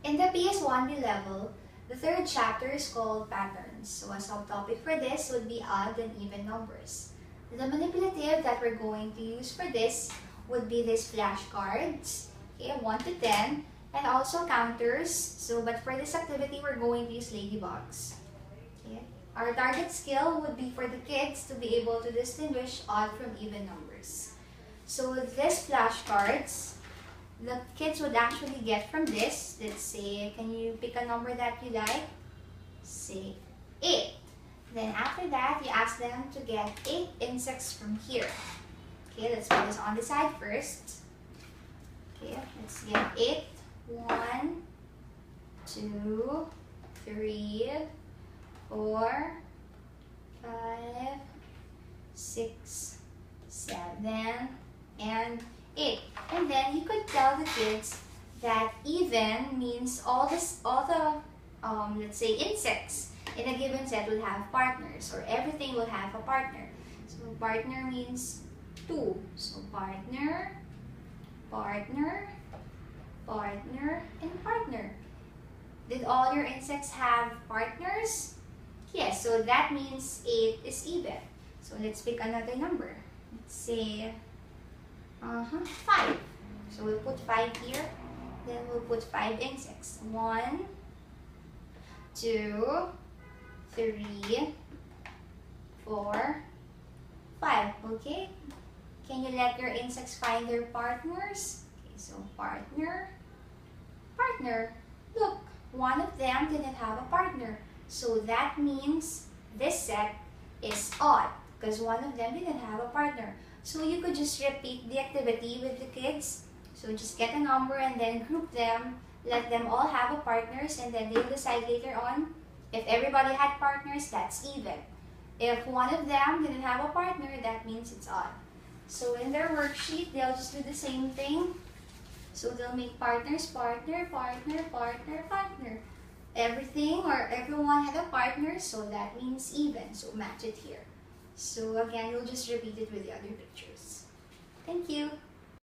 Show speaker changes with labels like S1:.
S1: In the PS1B level, the third chapter is called Patterns. So a subtopic for this would be odd and even numbers. The manipulative that we're going to use for this would be these flashcards, okay, 1 to 10, and also counters. So, but for this activity, we're going to use ladybugs. Okay. Our target skill would be for the kids to be able to distinguish odd from even numbers. So with these flashcards, the kids would actually get from this, let's say, can you pick a number that you like? Say 8. Then after that, you ask them to get 8 insects from here. Okay, let's put this on the side first. Okay, let's get 8. 1, 2, 3, 4, 5, 6, 7, and 8. And then you could tell the kids that even means all the let's say insects in a given set will have partners, or everything will have a partner. So partner means 2. So partner, partner, partner, and partner. Did all your insects have partners? Yes, so that means 8 is even. So let's pick another number. Let's say 5. So we'll put 5 here. Then we'll put 5 insects. 1, 2, 3, 4, 5. Okay? Can you let your insects find their partners? Okay, so partner, partner. Look, one of them didn't have a partner. So that means this set is odd because one of them didn't have a partner. So you could just repeat the activity with the kids. So just get a number and then group them. Let them all have a partners, and then they'll decide later on. If everybody had partners, that's even. If one of them didn't have a partner, that means it's odd. So in their worksheet, they'll just do the same thing. So they'll make partners, partner, partner, partner, partner. Everything or everyone had a partner, so that means even. So match it here. So again, you'll just repeat it with the other pictures. Thank you.